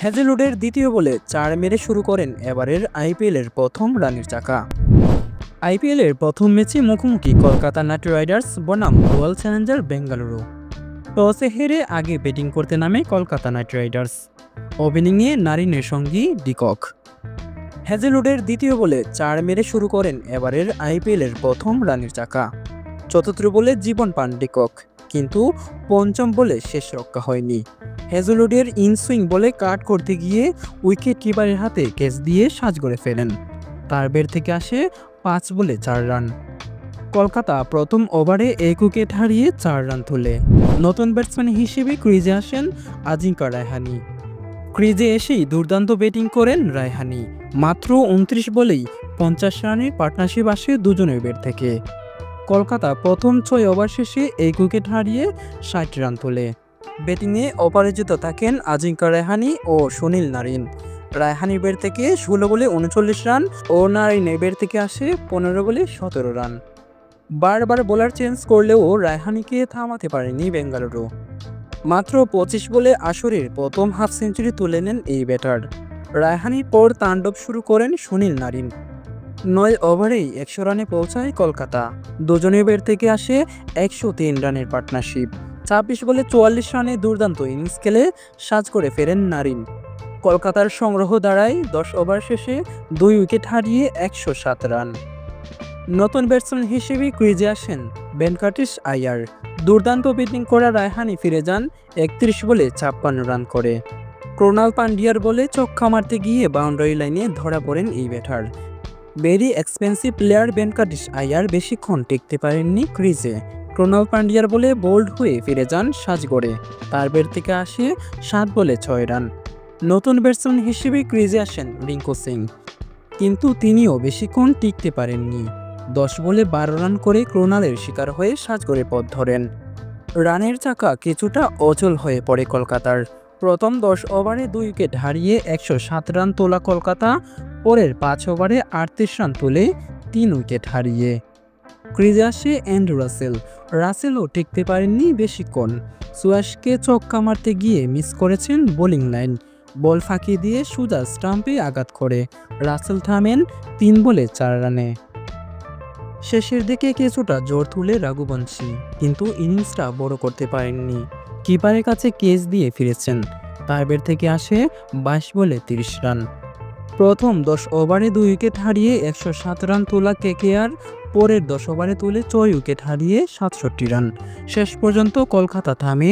হ্যাজেলউডের দ্বিতীয় বলে ৪ মেরে শুরু করেন এবারের আইপিএলের প্রথম রানের চাকা। আইপিএলের প্রথম ম্যাচে মুখোমুখি কলকাতা নাইট রাইডার্স বনাম রয়্যাল চ্যালেঞ্জার বেঙ্গালুরু। টসে হেরে আগে ব্যাটিং করতে নামে কলকাতা নাইট রাইডার্স। ওপেনিংয়ে নারিনের সঙ্গী ডিকক। হ্যাজেলউডের দ্বিতীয় বলে ৪ মেরে শুরু করেন এবারের আইপিএলের প্রথম রানের চাকা। চতুর্থ বলে জীবন পান ডিকক, কিন্তু পঞ্চম বলে শেষ রক্ষা হয়নি। হ্যাজেলউডের ইনসুইং বলে কাট করতে গিয়ে উইকেট কিপারের হাতে ক্যাচ দিয়ে সাজ করে ফেলেন। তার ব্যাট থেকে আসে ৫ বলে ৪ রান। কলকাতা প্রথম ওভারে ১ উইকেট হারিয়ে ৪ রান তোলে। নতুন ব্যাটসম্যান হিসেবে ক্রিজে আসেন আজিঙ্কা রায়হানে। ক্রিজে এসেই দুর্দান্ত ব্যাটিং করেন রায়হানে। মাত্র ২৯ বলেই ৫০ রানের পার্টনারশিপ আসে দুজনের ব্যাট থেকে। কলকাতা প্রথম ৬ ওভার শেষে ১ উইকেট হারিয়ে ৬০ রান তোলে। ব্যাটিংয়ে অপরাজিত থাকেন আজিঙ্কা রায়হানে ও সুনীল নারিন। রায়হানের ব্যাট থেকে ১৬ বলে ৩৯ রান ও নারিনের ব্যাট থেকে আসে ১৫ বলে ১৭ রান। বারবার বোলার চেঞ্জ করলেও রায়হানেকে থামাতে পারেনি বেঙ্গালুরু। মাত্র ২৫ বলে আসরের প্রথম হাফ সেঞ্চুরি তুলে নেন এই ব্যাটার। রায়হানের পর তাণ্ডব শুরু করেন সুনীল নারিন। ৯ ওভারেই ১০০ রানে পৌঁছায় কলকাতা। দুজনের ব্যাট থেকে আসে ১০৩ রানের পার্টনারশিপ। ২৬ বলে ৪৪ রানে দুর্দান্ত ইনিংস খেলে সাজ করে ফেরেন নারিন। কলকাতার সংগ্রহ দাঁড়ায় ১০ ওভার শেষে ২ উইকেট হারিয়ে ১০৭ রান। নতুন ব্যাটসম্যান হিসেবে ক্রিজে আসেন ভেঙ্কটেশ আয়ার। দুর্দান্ত ব্যাটিং করা রায়হানে ফিরে যান ৩১ বলে ৫৬ রান করে। ক্রোনাল পান্ডিয়ার বলে ছক্কা মারতে গিয়ে বাউন্ডারি লাইনে ধরা পড়েন এই batter. Very expensive player Venkatesh Iyer বেশিক্ষণ টিকতে পারেননি ক্রিজে। ক্রোনাল পান্ডিয়ার বলে বোল্ড হয়ে ফিরে যান সাজগড়ে। তার ব্যাট থেকে আসে ৭ বলে ৬ রান। নতুন ব্যাটসম্যান হিসেবে ক্রিজে আসেন রিঙ্কু সিং, কিন্তু তিনিও বেশিক্ষণ টিকতে পারেননি। ১০ বলে ১২ রান করে ক্রোনালের শিকার হয়ে সাজগড়ে পথ ধরেন। রানের চাকা কিছুটা অচল হয়ে পড়ে কলকাতার। প্রথম ১০ ওভারে ২ উইকেট হারিয়ে ১০৭ রান তোলা কলকাতা পরের ৫ ওভারে ৩৮ রান তুলে ৩ উইকেট হারিয়ে। ক্রিজে আসে অ্যান্ড্রু রাসেলও টিকতে পারেননি বেশিক্ষণ। সুয়াশকে ছক্কা মারতে গিয়ে মিস করেছেন বোলিং লাইন। বল ফাঁকি দিয়ে সোজা স্টাম্পে আঘাত করে রাসেল থামেন ৩ বলে ৪ রানে। শেষের দিকে কিছুটা জোর তুলে রাঘুবংশী, কিন্তু ইনিংসটা বড় করতে পারেননি। কিপারের কাছে ক্যাচ দিয়ে ফিরেছেন। তার ব্যাট থেকে আসে ২২ বলে ৩০ রান। প্রথম ১০ ওভারে ২ উইকেট হারিয়ে ১০৭ রান তোলা কেকেআর পরের ১০ ওভারে তুলে ৬ উইকেট হারিয়ে ৬৭ রান। শেষ পর্যন্ত কলকাতা থামে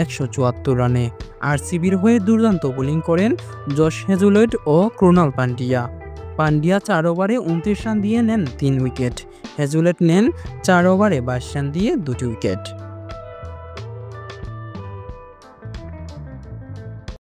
১৭৪ রানে। আরসিবির হয়ে দুর্দান্ত বোলিং করেন জশ হ্যাজেলউড ও ক্রোনাল পান্ডিয়া ৪ ওভারে ২৯ রান দিয়ে নেন ৩ উইকেট। হ্যাজেলউড নেন ৪ ওভারে ২২ রান দিয়ে ২টি উইকেট।